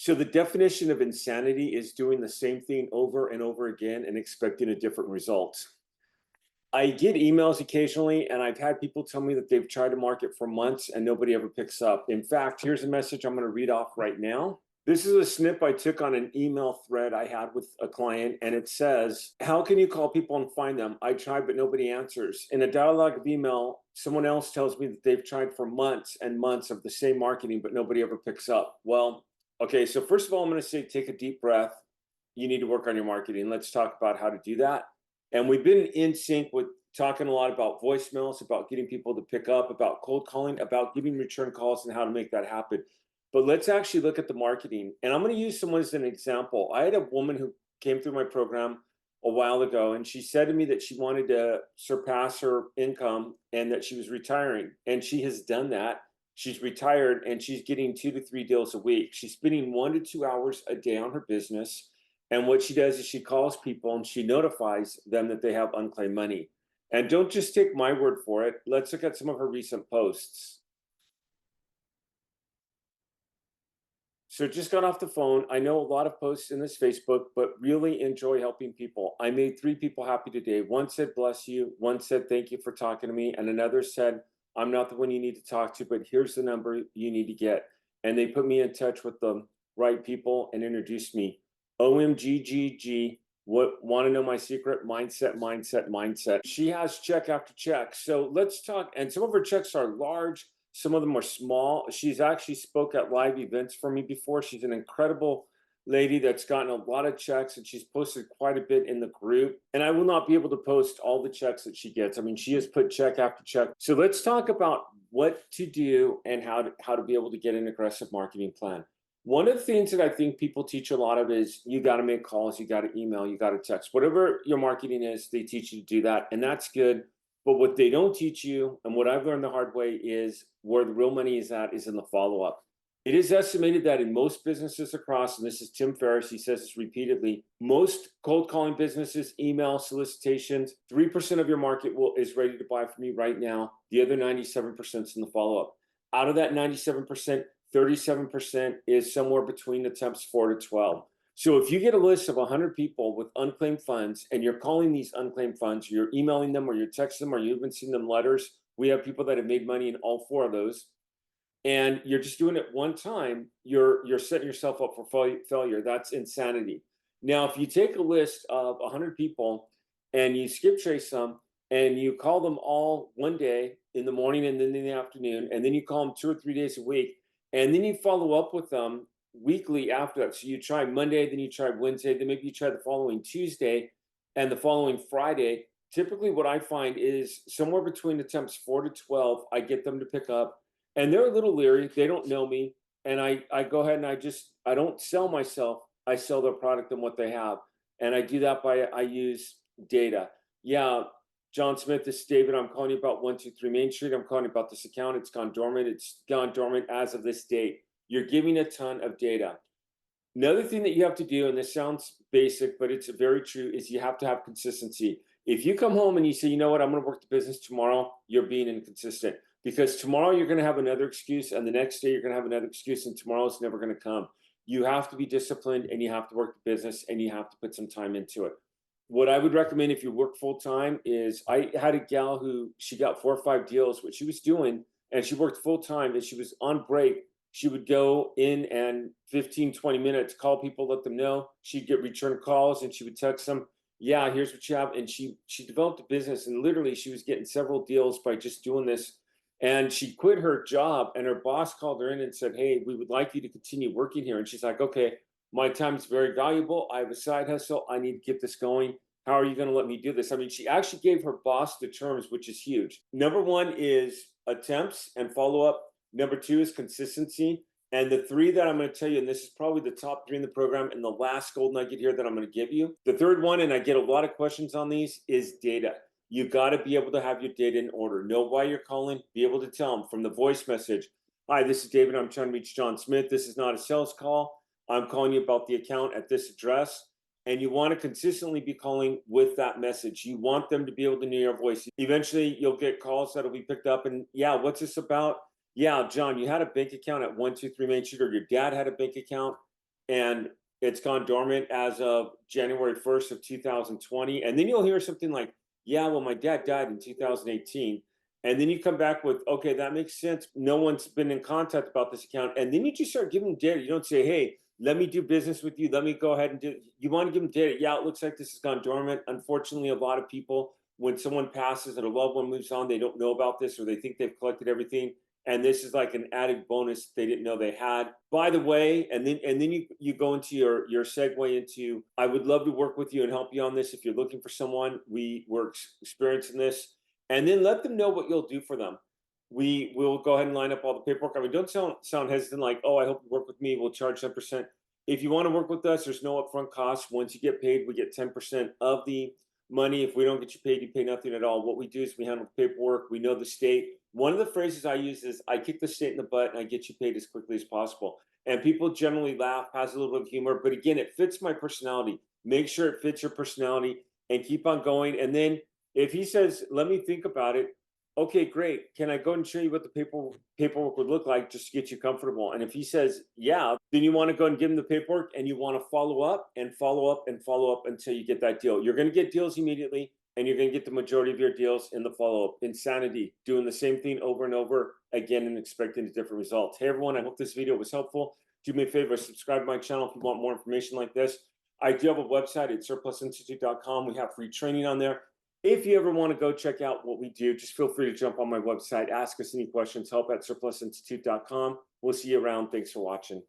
So the definition of insanity is doing the same thing over and over again and expecting a different result. I get emails occasionally, and I've had people tell me that they've tried to market for months and nobody ever picks up. In fact, here's a message I'm going to read off right now. This is a snip I took on an email thread I had with a client, and it says, "How can you call people and find them? I tried, but nobody answers." In a dialogue of email, someone else tells me that they've tried for months and months of the same marketing, but nobody ever picks up. Well, okay, so first of all, I'm going to say take a deep breath. You need to work on your marketing. Let's talk about how to do that. And we've been in sync with talking a lot about voicemails, about getting people to pick up, about cold calling, about giving return calls and how to make that happen. But let's actually look at the marketing. And I'm going to use someone as an example. I had a woman who came through my program a while ago, and she said to me that she wanted to surpass her income and that she was retiring. And she has done that. She's retired and she's getting 2 to 3 deals a week. She's spending 1 to 2 hours a day on her business. And what she does is she calls people and she notifies them that they have unclaimed money. And don't just take my word for it. Let's look at some of her recent posts. So just got off the phone. I know a lot of posts in this Facebook, but really enjoy helping people. I made 3 people happy today. One said, "Bless you." One said, "Thank you for talking to me." And another said, "I'm not the one you need to talk to, but here's the number you need to get." And they put me in touch with the right people and introduced me. OMGGG, what want to know my secret? Mindset, mindset, mindset. She has check after check. So let's talk. And some of her checks are large, some of them are small. She's actually spoke at live events for me before. She's an incredible lady that's gotten a lot of checks, and she's posted quite a bit in the group. And I will not be able to post all the checks that she gets. I mean, she has put check after check. So let's talk about what to do and how to be able to get an aggressive marketing plan. One of the things that I think people teach a lot of is you got to make calls, you got to email, you got to text. Whatever your marketing is, they teach you to do that, and that's good. But what they don't teach you, and what I've learned the hard way, is where the real money is at is in the follow-up. It is estimated that in most businesses across, and this is Tim Ferriss, he says this repeatedly, most cold calling businesses, email solicitations, 3% of your market is ready to buy from you right now. The other 97% is in the follow-up. Out of that 97%, 37% is somewhere between attempts 4 to 12. So if you get a list of 100 people with unclaimed funds and you're calling these unclaimed funds, you're emailing them or you're texting them or you even send them letters. We have people that have made money in all 4 of those. And you're just doing it one time, you're setting yourself up for failure. That's insanity. Now, if you take a list of 100 people and you skip trace them and you call them all one day in the morning and then in the afternoon, and then you call them 2 or 3 days a week, and then you follow up with them weekly after that. So you try Monday, then you try Wednesday, then maybe you try the following Tuesday and the following Friday. Typically what I find is somewhere between attempts 4 to 12, I get them to pick up. And they're a little leery. They don't know me. And I go ahead and I don't sell myself. I sell their product and what they have. And I do that I use data. Yeah, John Smith, this is David. I'm calling you about 123 Main Street. I'm calling you about this account. It's gone dormant. It's gone dormant as of this date. You're giving a ton of data. Another thing that you have to do, and this sounds basic, but it's very true, is you have to have consistency. If you come home and you say, you know what, I'm going to work the business tomorrow, you're being inconsistent. Because tomorrow you're going to have another excuse, and the next day you're going to have another excuse, and tomorrow's never going to come. You have to be disciplined, and you have to work the business, and you have to put some time into it. What I would recommend if you work full time is, I had a gal who, she got 4 or 5 deals, what she was doing, and she worked full time, and she was on break. She would go in and 15, 20 minutes, call people, let them know. She'd get return calls and she would text them, yeah, here's what you have. And she developed a business, and literally she was getting several deals by just doing this. And she quit her job, and her boss called her in and said, hey, we would like you to continue working here. And she's like, okay, my time is very valuable. I have a side hustle. I need to get this going. How are you going to let me do this? I mean, she actually gave her boss the terms, which is huge. Number 1 is attempts and follow-up. Number 2 is consistency. And the 3 that I'm going to tell you, and this is probably the top 3 in the program and the last gold nugget here that I'm going to give you. The third one, and I get a lot of questions on these, is data. You got to be able to have your data in order. Know why you're calling, be able to tell them from the voice message. Hi, this is David. I'm trying to reach John Smith. This is not a sales call. I'm calling you about the account at this address. And you want to consistently be calling with that message. You want them to be able to know your voice. Eventually, you'll get calls that'll be picked up. And yeah, what's this about? Yeah, John, you had a bank account at 123 Main Street, or your dad had a bank account. and it's gone dormant as of January 1st of 2020. And then you'll hear something like, yeah, well, my dad died in 2018. And then you come back with, okay, that makes sense. No one's been in contact about this account. And then you just start giving them data. You don't say, hey, let me do business with you. Let me go ahead and do, you want to give them data. Yeah, it looks like this has gone dormant. Unfortunately, a lot of people, when someone passes and a loved one moves on, they don't know about this, or they think they've collected everything, and this is like an added bonus they didn't know they had. By the way, and then you go into your segue into, I would love to work with you and help you on this if you're looking for someone. We're experiencing this, and then let them know what you'll do for them. We will go ahead and line up all the paperwork. I mean, don't sound hesitant like, oh, I hope you work with me. We'll charge 10%. If you want to work with us, there's no upfront cost. Once you get paid, we get 10% of the money. If we don't get you paid, you pay nothing at all. What we do is we handle the paperwork. We know the state. One of the phrases I use is, I kick the state in the butt and I get you paid as quickly as possible. And people generally laugh, has a little bit of humor, but again, it fits my personality. Make sure it fits your personality and keep on going. And then if he says, let me think about it, okay, great. Can I go and show you what the paperwork would look like just to get you comfortable? And if he says, yeah, then you want to go and give him the paperwork, and you want to follow up and follow up and follow up until you get that deal. You're going to get deals immediately, and you're going to get the majority of your deals in the follow up. Insanity, doing the same thing over and over again and expecting a different result. Hey, everyone, I hope this video was helpful. Do me a favor, subscribe to my channel if you want more information like this. I do have a website at surplusinstitute.online. We have free training on there. If you ever want to go check out what we do, just feel free to jump on my website, ask us any questions, help at surplusinstitute.com. We'll see you around. Thanks for watching.